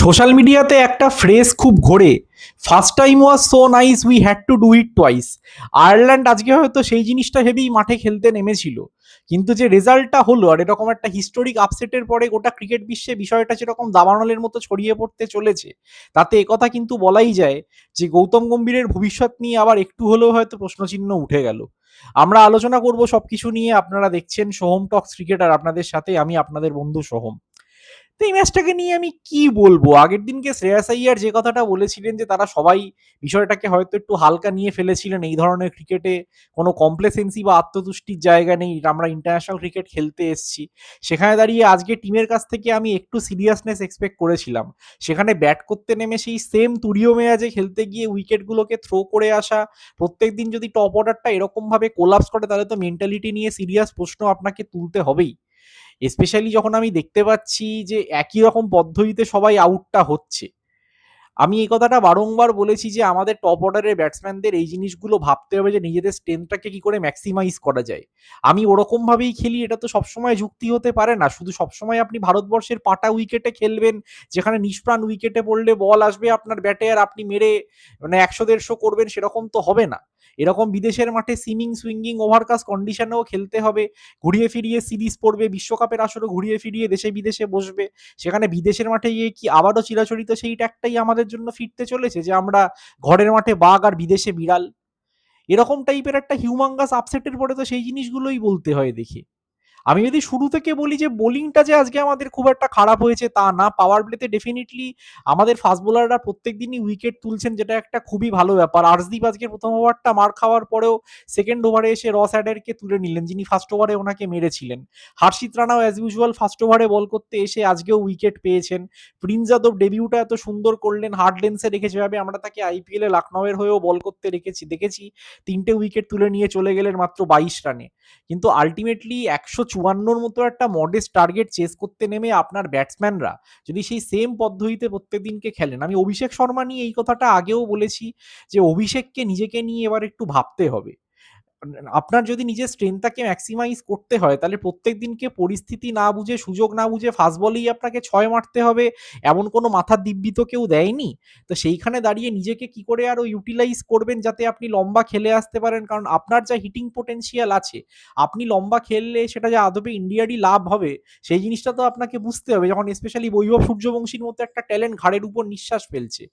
Social মিডিয়াতে একটা phrase খুব ঘোরে, first time was so nice we had to do it twice. Ireland আজকে হয়তো সেই জিনিসটা ভেবেই মাঠে খেলতে নেমেছিল, কিন্তু যে রেজাল্টটা হলো আর এরকম একটা হিস্টোরিক আপসেটের পরে গোটা ক্রিকেট বিশ্বে বিষয়টা যেরকম দাবানলের মতো ছড়িয়ে পড়তে চলেছে, তাতে একথা কিন্তু বলাই যায় যে গৌতম গম্ভীরের ভবিষ্যৎ নিয়ে আবার একটু হলেও হয়তো প্রশ্নচিহ্ন উঠে গেল। আমরা আলোচনা করব সবকিছু নিয়ে। আপনারা দেখছেন সোহম টক্স ক্রিকেটার, আপনাদের সাথে আমি আপনাদের বন্ধু সোহম। তো এই ম্যাচটাকে নিয়ে আমি কি বলবো? আগের দিনকে শ্রেয়াস আইয়ার যে কথাটা বলেছিলেন যে তারা সবাই বিষয়টাকে হয়তো একটু হালকা নিয়ে ফেলেছিলেন, এই ধরনের ক্রিকেটে কোনো কমপ্লেসেন্সি বা আত্মতুষ্টির জায়গা নেই, আমরা ইন্টারন্যাশনাল ক্রিকেট খেলতে এসেছি। সেখানে দাঁড়িয়ে আজকে টিমের কাছ থেকে আমি একটু সিরিয়াসনেস এক্সপেক্ট করেছিলাম। সেখানে ব্যাট করতে নেমে সেই সেম তুরীয় মেয়াজে খেলতে গিয়ে উইকেটগুলোকে থ্রো করে আসা, প্রত্যেক দিন যদি টপ অর্ডারটা এরকমভাবে কোলাপস করে তাহলে তো মেন্টালিটি নিয়ে সিরিয়াস প্রশ্ন আপনাকে তুলতে হবেই। স্পেশালি যখন আমি দেখতে পাচ্ছি যে একই রকম পদ্ধতিতে সবাই আউটটা হচ্ছে। আমি এই কথাটা বারংবার বলেছি যে আমাদের টপ অর্ডারের ব্যাটসম্যানদের এই জিনিসগুলো ভাবতে হবে যে নিজেদের স্ট্রেংথটাকে কি করে ম্যাক্সিমাইজ করা যায়। আমি ওরকম ভাবেই খেলি, এটা তো সবসময় যুক্তি হতে পারে না। শুধু সবসময় আপনি ভারতবর্ষের পাটা উইকেটে খেলবেন, যেখানে নিষ্প্রাণ উইকেটে পড়লে বল আসবে আপনার ব্যাটে আর আপনি মেরে মানে ১০০-১৫০ করবেন, সেরকম তো হবে না। এরকম বিদেশের মাঠে সিমিং সুইঙ্গিং ওভারকাস্ট কন্ডিশনেও খেলতে হবে। ঘুরিয়ে ফিরিয়ে সিরিজ পড়বে, বিশ্বকাপের আসরে ঘুরিয়ে ফিরিয়ে দেশে বিদেশে বসবে। সেখানে বিদেশের মাঠে গিয়ে কি আবারও চিরাচরিত সেই ট্যাগটাই আমাদের জন্য ফিরতে চলেছে যে আমরা ঘরের মাঠে বাঘ আর বিদেশে বিড়াল? এরকম টাইপের একটা হিউমাঙ্গাস আপসেটের পরে তো সেই জিনিসগুলোই বলতে হয় দেখি। আমি যদি শুরু থেকে বলি যে বোলিংটা যে আজকে আমাদের খুব একটা খারাপ হয়েছে তা না, পাওয়ার প্লেতে ডেফিনেটলি আমাদের ফাস্ট বোলাররা প্রত্যেক দিনই উইকেট তুলছেন, যেটা একটা খুবই ভালো ব্যাপার। আর্শদীপ আজকে প্রথম ওভারটা মার খাওয়ার পরেও সেকেন্ড ওভারে এসে রস অ্যাডারকে তুলে নিলেন, যিনি ফার্স্ট ওভারে ওনাকে মেরেছিলেন। হর্ষিত রানাও অ্যাজ ইউজুয়াল ফার্স্ট ওভারে বল করতে এসে আজকেও উইকেট পেয়েছেন। প্রিন্স যাদব ডেবিউটা এত সুন্দর করলেন, হার্ড লেন্সে রেখে যেভাবে আমরা তাকে আইপিএলে লখনউয়ের হয়েও বল করতে দেখেছি, 3টে উইকেট তুলে নিয়ে চলে গেলেন মাত্র 22 রানে। কিন্তু আলটিমেটলি ১৫৪র মতো একটা মডেস্ট টার্গেট চেস করতে নেমে আপনার ব্যাটসম্যানরা যদি সেই সেম পদ্ধতিতে প্রত্যেক দিনকে খেলেন, আমি অভিষেক শর্মা নিয়ে এই কথাটা আগেও বলেছি যে অভিষেককে নিজেকে নিয়ে এবার একটু ভাবতে হবে। আপনার যদি নিজের স্ট্রেংথটাকে ম্যাক্সিমাইজ করতে হয় তাহলে প্রত্যেক দিনকে পরিস্থিতি না বুঝে, সুযোগ না বুঝে ফাস্ট বলেই আপনাকে ৬ মারতে হবে, এমন কোনো মাথার দিব্যি তো কেউ দেয়নি। তো সেইখানে দাঁড়িয়ে নিজেকে কি করে আরো ইউটিলাইজ করবেন যাতে আপনি লম্বা খেলে আসতে পারেন, কারণ আপনার যা হিটিং পোটেনশিয়াল আছে, আপনি লম্বা খেললে সেটা যে আদবে ইন্ডিয়ারই লাভ হবে সেই জিনিসটা তো আপনাকে বুঝতে হবে, যখন স্পেশালি বৈভব সূর্যবংশীর মতো একটা ট্যালেন্ট ঘাড়ের উপর নিঃশ্বাস ফেলছে।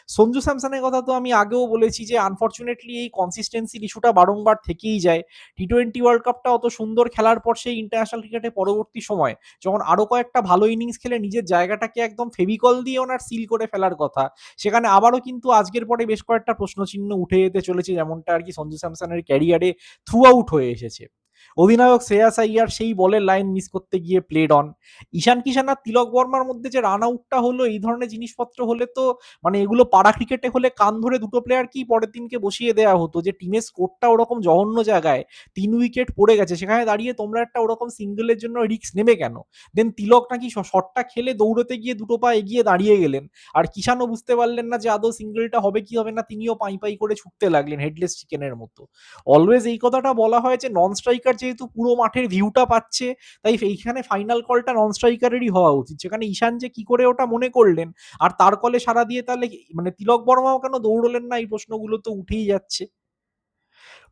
সঞ্জু স্যামসনের কথা তো আমি আগেও বলেছি যে আনফরচুনেটলি এই কনসিস্টেন্সির ইস্যুটা বারংবার থেকেই যায়। টি-20 ওয়ার্ল্ড কাপটা অত সুন্দর খেলার পর সেই ইন্টারন্যাশনাল ক্রিকেটে পরবর্তী সময় যখন আরো কয়েকটা ভালো ইনিংস খেলে নিজের জায়গাটাকে একদম ফেভিকল দিয়ে ওনার সিল করে ফেলার কথা, সেখানে আবারও কিন্তু আজকের পরে বেশ কয়েকটা প্রশ্নচিহ্ন উঠে যেতে চলেছে, যেমনটা আর কি সঞ্জু স্যামসনের ক্যারিয়ারে থ্রু আউট হয়ে এসেছে। অধিনায়ক শ্রেয়াস আইয়ার সেই বলের লাইন মিস করতে গিয়ে প্লেড অন। ঈশান কিষান আর তিলক বর্মার মধ্যে যে রান আউটটা হলো, এই ধরনের জিনিসপত্র হলে তো মানে এগুলো পাড়া ক্রিকেটে হলে কান ধরে দুটো প্লেয়ারকেই পরের দিনকে বসিয়ে দেওয়া হতো, যে টিমের স্কোরটা ওরকম জঘন্য জায়গায়, 3 উইকেট পড়ে গেছে, সেখানে দাঁড়িয়ে তোমরা একটা ওরকম সিঙ্গেলের জন্য রিস্ক নেবে কেন? দেন তিলক নাকি শটটা খেলে দৌড়তে গিয়ে দুটো পা এগিয়ে দাঁড়িয়ে গেলেন, আর কিষানও বুঝতে পারলেন না যে আদৌ সিঙ্গেলটা হবে কি হবে না, তিনিও পাই পাই করে ছুটতে লাগলেন হেডলেস চিকেনের মতো। অলওয়েজ এই কথাটা বলা হয় যে নন স্ট্রাইকার যেহেতু পুরো মাঠের ভিউটা পাচ্ছে, তাই এইখানে ফাইনাল কলটা নন স্ট্রাইকারেরই হওয়া উচিত। সেখানে ঈশান যে কি করে ওটা মনে করলেন আর তার কলে সাড়া দিয়ে তাহলে মানে তিলক বর্মাও কেন দৌড়লেন না, এই প্রশ্নগুলো তো উঠেই যাচ্ছে।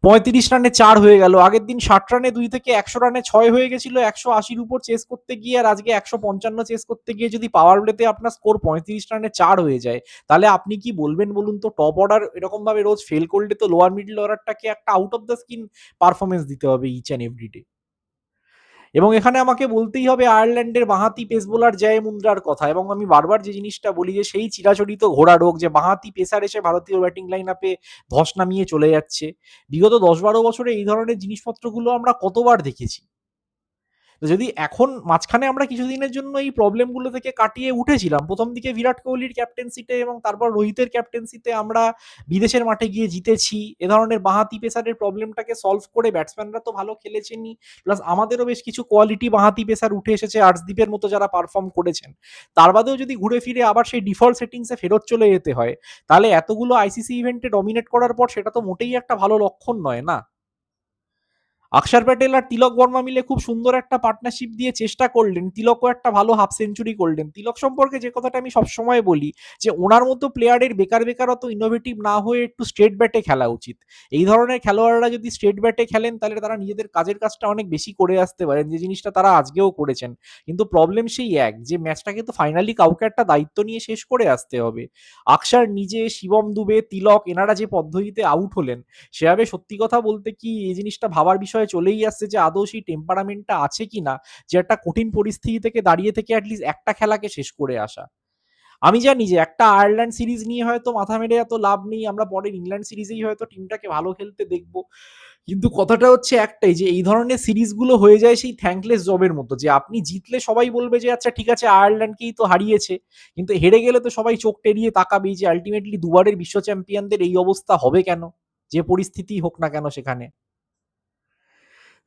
৩৫ রানে ৪ হয়ে গেল, আগের দিন ৬০ রানে ২ থেকে ১০০ রানে ৬ হয়ে গেছিল ১৮০-র উপর চেস করতে গিয়ে, আর আজকে ১৫৫ চেস করতে গিয়ে যদি পাওয়ার প্লেতে আপনার স্কোর ৩৫ রানে ৪ হয়ে যায়, তাহলে আপনি কি বলবেন বলুন তো? টপ অর্ডার এরকম ভাবে রোজ ফেল করলে তো লোয়ার মিডল অর্ডারটাকে একটা out of the skin performance দিতে হবে ইচ অ্যান্ড এভরি ডে। এবং এখানে আমাকে বলতেই হবে আয়ারল্যান্ডের বাঁহাতি পেস বোলার জয় মুন্দ্রার কথা, এবং আমি বারবার যে জিনিসটা বলি যে সেই চিরাচরিত ঘোড়া রোগ যে বাঁহাতি পেসার এসে ভারতীয় ব্যাটিং লাইন আপে ধস নামিয়ে চলে যাচ্ছে। বিগত ১০-১২ বছরে এই ধরনের জিনিসপত্রগুলো আমরা কতবার দেখেছি। তো যদি এখন মাঝখানে আমরা কিছুদিনের জন্য এই প্রবলেমগুলো থেকে কাটিয়ে উঠেছিলাম, প্রথম দিকে বিরাট কোহলির ক্যাপ্টেন্সিতে এবং তারপর রোহিতের ক্যাপ্টেন্সিতে আমরা বিদেশের মাঠে গিয়ে জিতেছি, এ ধরনের বাঁহাতি পেসারের প্রবলেমটাকে সলভ করে ব্যাটসম্যানরা তো ভালো খেলেছেনই, প্লাস আমাদেরও বেশ কিছু কোয়ালিটি বাঁহাতি পেসার উঠে এসেছে আর্শদীপের মতো যারা পারফর্ম করেছেন। তার বাদেও যদি ঘুরে ফিরে আবার সেই ডিফল্ট সেটিংসে ফেরত চলে যেতে হয়, তাহলে এতগুলো আইসিসি ইভেন্টে ডমিনেট করার পর সেটা তো মোটেই একটা ভালো লক্ষণ নয় না। অক্ষর প্যাটেল আর তিলক বর্মা মিলে খুব সুন্দর একটা পার্টনারশিপ দিয়ে চেষ্টা করলেন, তিলকও একটা ভালো হাফ সেঞ্চুরি করলেন। তিলক সম্পর্কে যে কথাটা আমি সবসময় বলি, যে ওনার মতো প্লেয়ারের বেকার বেকার অত ইনোভেটিভ না হয়ে একটু স্ট্রেট ব্যাটে খেলা উচিত। এই ধরনের খেলোয়াড়রা যদি স্ট্রেট ব্যাটে খেলেন তাহলে তারা নিজেদের কাজের কাজটা অনেক বেশি করে আসতে পারেন, যে জিনিসটা তারা আজকেও করেছেন। কিন্তু প্রবলেম সেই এক, যে ম্যাচটাকে তো ফাইনালি কাউকে একটা দায়িত্ব নিয়ে শেষ করে আসতে হবে। অক্ষর নিজে, শিবম দুবে, তিলক এনারা যে পদ্ধতিতে আউট হলেন, সেভাবে সত্যি কথা বলতে কি এই জিনিসটা ভাবার বিষয়ে চলেই আসছে যে আদৌ সেই টেম্পারামেন্টটা আছে কিনা, যে একটা কঠিন পরিস্থিতি থেকে দাঁড়িয়ে থেকে অ্যাটলিস্ট একটা খেলাকে শেষ করে আসা। আমি জানি যে একটা আয়ারল্যান্ড সিরিজ নিয়ে হয়তো মাথা মেরে এত লাভ নেই, আমরা পরের ইংল্যান্ড সিরিজেই হয়তো টিমটাকে ভালো খেলতে দেখবো। কিন্তু কথাটা হচ্ছে একটাই, যে এই ধরনের সিরিজগুলো হয়ে যায় সেই থ্যাঙ্কলেস জবের মতো, যে আপনি জিতলে সবাই বলবে যে আচ্ছা ঠিক আছে আয়ারল্যান্ডকেই তো হারিয়েছে, কিন্তু হেরে গেলে তো সবাই চোখ টেরিয়ে তাকাবেই যে আলটিমেটলি দুবারের বিশ্ব চ্যাম্পিয়নদের এই অবস্থা হবে কেন, যে পরিস্থিতি হোক না কেন সেখানে।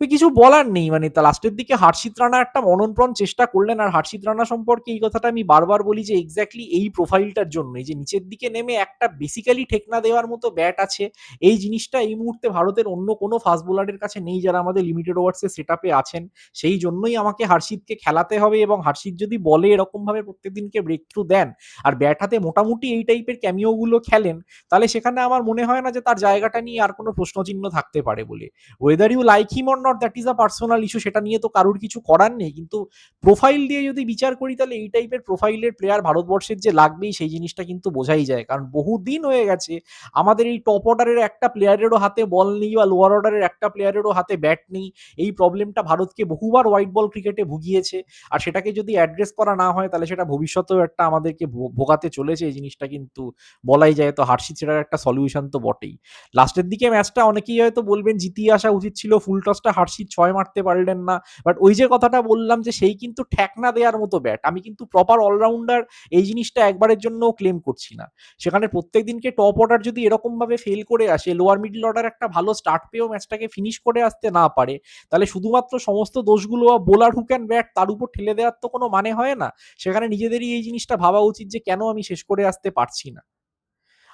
কিছু বলার নেই, মানে তা লাস্টের দিকে হর্ষিত রানা একটা মননপ্রণ চেষ্টা করলেন। আর হর্ষিত রানা সম্পর্কে এই কথাটা আমি বারবার বলি, যে এক্স্যাক্টলি এই প্রোফাইলটার জন্যই, যে নিচের দিকে নেমে একটা বেসিক্যালি ঠেকনা দেওয়ার মতো ব্যাট আছে, এই জিনিসটা এই মুহূর্তে ভারতের অন্য কোনো ফাস্ট বোলারের কাছে নেই যারা আমাদের লিমিটেড ওভার্সের সেট আপে আছেন। সেই জন্যই আমাকে হর্ষিতকে খেলাতে হবে, এবং হর্ষিত যদি বলে এরকম ভাবে প্রত্যেকদিনকে ব্রেক থ্রু দেন আর ব্যাট হাতে মোটামুটি এই টাইপের ক্যামিওগুলো খেলেন, তাহলে সেখানে আমার মনে হয় না যে তার জায়গাটা নিয়ে আর কোনো প্রশ্নচিহ্ন থাকতে পারে বলে। Whether you like him or not, that is a personal issue, সেটা নিয়ে তো কারোর কিছু করার নেই। কিন্তু প্রোফাইল দিয়ে যদি বিচার করি, তাহলে এই টাইপের প্রোফাইলের প্লেয়ার ভারতবর্ষের যে লাগবেই সেই জিনিসটা কিন্তু বোঝাই যায়। কারণ বহুদিন হয়ে গেছে আমাদের এই টপ অর্ডারের একটা প্লেয়ারেরও হাতে বল নেই, বা লোয়ার অর্ডারের একটা প্লেয়ারেরও হাতে ব্যাট নেই। এই প্রবলেমটা ভারতকে বহুবার হোয়াইট বল ক্রিকেটে ভুগিয়েছে। আর সেটাকে যদি অ্যাড্রেস করা না হয়, তাহলে সেটা ভবিষ্যতেও একটা আমাদেরকে ভোগাতে চলেছে, এই জিনিসটা কিন্তু বলাই যায়। তো হার্ষিত সেটার একটা সলিউশন তো বটেই। লাস্টের দিকে ম্যাচটা অনেকেই হয়তো বলবেন জিতিয়ে আসা উচিত ছিল, ফুল টসটা হর্ষিত 6 মারতে পারলেন না। বাট ওই যে কথাটা বললাম, যে সেই কিন্তু ঠেকনা দেওয়ার মতো ব্যাট, আমি কিন্তু প্রপার অলরাউন্ডার এই জিনিসটা একবারের জন্য ক্লেম করছি না। সেখানে প্রত্যেক দিনকে টপ অর্ডার যদি এরকম ভাবে ফেল করে আসে, লোয়ার মিডল অর্ডার একটা ভালো স্টার্ট পেয়েও ম্যাচটাকে ফিনিশ করে আসতে না পারে, তাহলে শুধুমাত্র সমস্ত দোষগুলো বোলার হু ক্যান ব্যাট তার উপর ঠেলে দেওয়ার তো কোনো মানে হয় না। সেখানে নিজেদেরই এই জিনিসটা ভাবা উচিত যে কেন আমি শেষ করে আসতে পারছি না।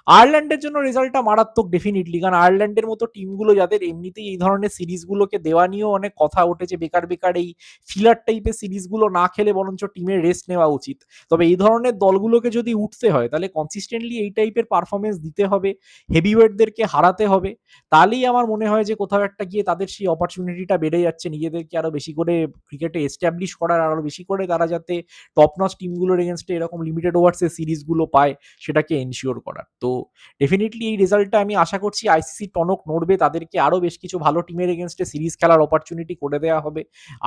আয়ারল্যান্ডের জন্য রেজাল্টটা মারাত্মক ডেফিনিটলি, কারণ আয়ারল্যান্ডের মতো টিমগুলো যাদের এমনিতেই এই ধরনের সিরিজগুলোকে দেওয়া নিয়েও অনেক কথা উঠেছে, বেকার বেকার এই ফিলার টাইপের সিরিজগুলো না খেলে বরঞ্চ টিমের রেস্ট নেওয়া উচিত। তবে এই ধরনের দলগুলোকে যদি উঠতে হয়, তাহলে কনসিস্টেন্টলি এই টাইপের পারফরমেন্স দিতে হবে, হেভিওয়েটদেরকে হারাতে হবে। তাহলেই আমার মনে হয় যে কোথাও একটা গিয়ে তাদের সেই অপরচুনিটিটা বেড়ে যাচ্ছে নিজেদেরকে আরো বেশি করে ক্রিকেটে এস্টাবলিশ করার, আরো বেশি করে তারা যাতে টপ নচ টিমগুলোর এগেনস্টে এরকম লিমিটেড ওভার্সের সিরিজগুলো পায়, সেটাকে এনশিওর করার। তো ডেফিনিটলি এই রেজাল্টটা আমি আশা করছি আইসিসি টনক নড়বে, তাদেরকে আরো বেশ কিছু ভালো টিমের এগেনস্টে সিরিজ খেলার অপরচুনিটি করে দেওয়া হবে।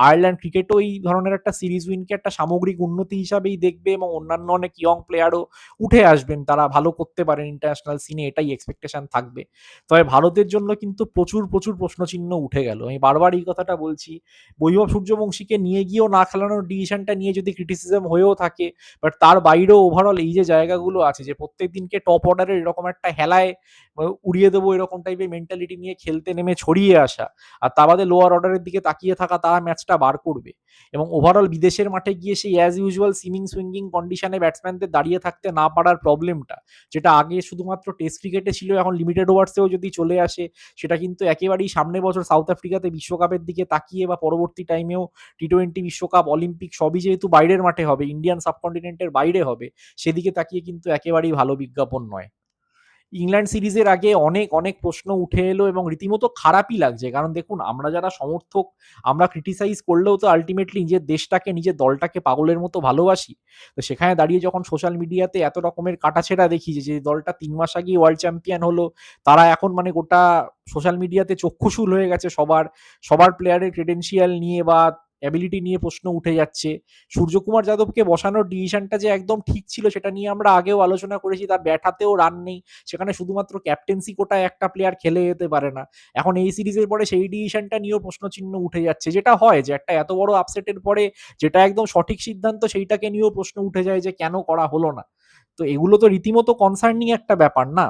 আয়ারল্যান্ড ক্রিকেটও এই ধরনের একটা সিরিজ উইনকে একটা সামগ্রিক উন্নতি হিসাবেই দেখবে, এবং অন্যান্য অনেক ইয়ং প্লেয়ারও উঠে আসবেন, তারা ভালো করতে পারেন ইন্টারন্যাশনাল সিনে, এটাই এক্সপেকটেশন থাকবে। তবে ভারতের জন্য কিন্তু প্রচুর প্রচুর প্রশ্নচিহ্ন উঠে গেল, আমি বারবার এই কথাটা বলছি। বৈভব সূর্যবংশীকে নিয়ে গিয়েও না খেলানোর ডিসিশনটা নিয়ে যদি ক্রিটিসিজম হয়েও থাকে, বাট তার বাইরেও ওভারঅল এই যে জায়গাগুলো আছে, যে প্রত্যেক দিনকে টপ অর্ডারের এরকম একটা হেলায় উড়িয়ে দেবো এরকম টাইপের মেন্টালিটি নিয়ে খেলতে নেমে ছড়িয়ে আসা, আর তা বাদে লোয়ার অর্ডারের দিকে তাকিয়ে থাকা, তারা ম্যাচটা বার করবে। এবং ওভারঅল বিদেশের মাঠে গিয়ে সেই অ্যাজ ইউজুয়াল সিমিং সুইঙ্গিং কন্ডিশনে ব্যাটসম্যানদের দাঁড়িয়ে থাকতে না পারার প্রবলেমটা, যেটা আগে শুধুমাত্র টেস্ট ক্রিকেটে ছিল, এখন লিমিটেড ওভার্সেও যদি চলে আসে, সেটা কিন্তু একেবারেই সামনের বছর সাউথ আফ্রিকাতে বিশ্বকাপের দিকে তাকিয়ে, বা পরবর্তী টাইমেও টি-20 বিশ্বকাপ, অলিম্পিক সবই যেহেতু বাইরের মাঠে হবে, ইন্ডিয়ান সাবকন্টিনেন্টের বাইরে হবে, সেদিকে তাকিয়ে কিন্তু একেবারেই ভালো বিজ্ঞাপন নয়। ইংল্যান্ড সিরিজের আগে অনেক অনেক প্রশ্ন উঠে এলো, এবং রীতিমতো খারাপই লাগছে, কারণ দেখুন আমরা যারা সমর্থক, আমরা ক্রিটিসাইজ করলেও তো আলটিমেটলি নিজের দেশটাকে, নিজের দলটাকে পাগলের মতো ভালোবাসি। তো সেখানে দাঁড়িয়ে যখন সোশ্যাল মিডিয়াতে এত রকমের কাটাছেড়া দেখি, যে দলটা 3 মাস আগে ওয়ার্ল্ড চ্যাম্পিয়ন হলো, তারা এখন মানে গোটা সোশ্যাল মিডিয়াতে চক্ষুশূল হয়ে গেছে, সবার সবার প্লেয়ারের ক্রেডেন্সিয়াল নিয়ে বা অ্যাবিলিটি নিয়ে প্রশ্ন উঠে যাচ্ছে। সূর্যকুমার যাদবকে বসানোর ডিসিশনটা যে একদম ঠিক ছিল, সেটা নিয়ে আমরা আগেও আলোচনা করেছি, তার ব্যাট হাতেও রান নেই, সেখানে শুধুমাত্র ক্যাপ্টেন্সি কোটায় একটা প্লেয়ার খেলে যেতে পারে না। এখন এই সিরিজের পরে সেই ডিসিশনটা নিয়েও প্রশ্নচিহ্ন উঠে যাচ্ছে, যেটা হয় যে একটা এত বড় আপসেটের পরে যেটা একদম সঠিক সিদ্ধান্ত, সেইটাকে নিয়েও প্রশ্ন উঠে যায় যে কেন করা হলো না। তো এগুলো তো রীতিমতো কনসার্নিং একটা ব্যাপার না।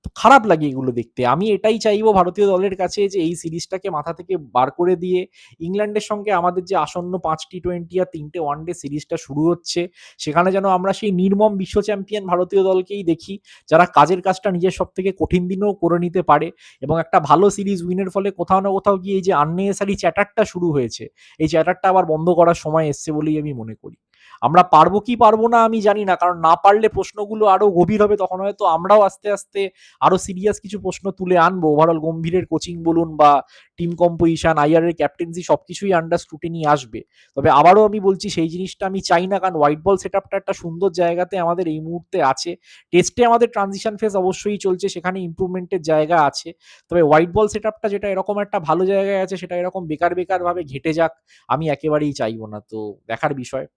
তো খারাপ লাগে এগুলো দেখতে। আমি এটাই চাইবো ভারতীয় দলের কাছে যে এই সিরিজটাকে মাথা থেকে বার করে দিয়ে ইংল্যান্ডের সঙ্গে আমাদের যে আসন্ন ৫ টি-২০ আর ৩টে ওয়ানডে সিরিজটা শুরু হচ্ছে, সেখানে যেন আমরা সেই নির্মম বিশ্ব চ্যাম্পিয়ন ভারতীয় দলকেই দেখি, যারা কাজের কাজটা নিজের সবথেকে কঠিন দিনেও করে নিতে পারে এবং একটা ভালো সিরিজ উইনের ফলে কোথাও না কোথাও গিয়ে এই যে আননেসেসারি চ্যাটারটা শুরু হয়েছে, এই চ্যাটারটা আবার বন্ধ করার সময় এসছে বলেই আমি মনে করি। আমরা পারবো কি পারবো না আমি জানি না, কারণ না পারলে প্রশ্নগুলো আরো গভীর হবে, তখন হয়তো আমরাও আস্তে আস্তে আরো সিরিয়াস কিছু প্রশ্ন তুলে আনবো। ওভারঅল গম্ভীরের কোচিং বলুন বা টিম কম্পোজিশন, আইআর এর ক্যাপ্টেন্সি সবকিছুই আন্ডার স্ক্রুটিনি আসবে। তবে আবারও আমি বলছি সেই জিনিসটা আমি চাই না, কারণ হোয়াইট বল সেটআপটা একটা সুন্দর জায়গাতে আমাদের এই মুহূর্তে আছে। টেস্টে আমাদের ট্রানজিশন ফেজ অবশ্যই চলছে, সেখানে ইমপ্রুভমেন্টের জায়গা আছে। তবে হোয়াইট বল সেটআপটা যেটা এরকম একটা ভালো জায়গায় আছে, সেটা এরকম বেকার বেকার ভাবে ঘেটে যাক আমি একেবারেই চাইবো না। তো দেখার বিষয়।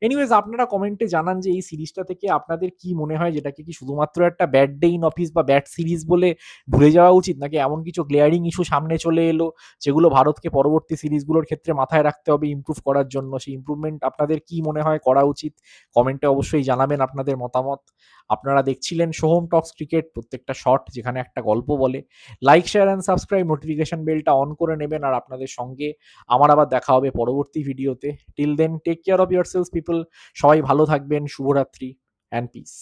এনিওয়েজ আপনারা কমেন্টে জানান যে এই সিরিজটা থেকে আপনাদের কি মনে হয়, যেটাকে কি শুধুমাত্র একটা ব্যাড ডে ইন অফিস বা ব্যাড সিরিজ বলে ভুলে যাওয়া উচিত, নাকি এমন কিছু গ্লেয়ারিং ইস্যু সামনে চলে এলো যেগুলো ভারতকে পরবর্তী সিরিজগুলোর ক্ষেত্রে মাথায় রাখতে হবে ইমপ্রুভ করার জন্য? সেই ইমপ্রুভমেন্ট আপনাদের কি মনে হয় করা উচিত? কমেন্টে অবশ্যই জানাবেন আপনাদের মতামত। আপনারা দেখছিলেন সোহম টক্স ক্রিকেট, প্রত্যেকটা শট যেখানে একটা গল্প বলে। Like, share and subscribe, notification বেলটা অন করে নেবেন। আর আপনাদের সঙ্গে আমার আবার দেখা হবে পরবর্তী ভিডিওতে। Till then take care of yourselves people. সবাই ভালো থাকবেন। শুভরাত্রি অ্যান্ড পিস।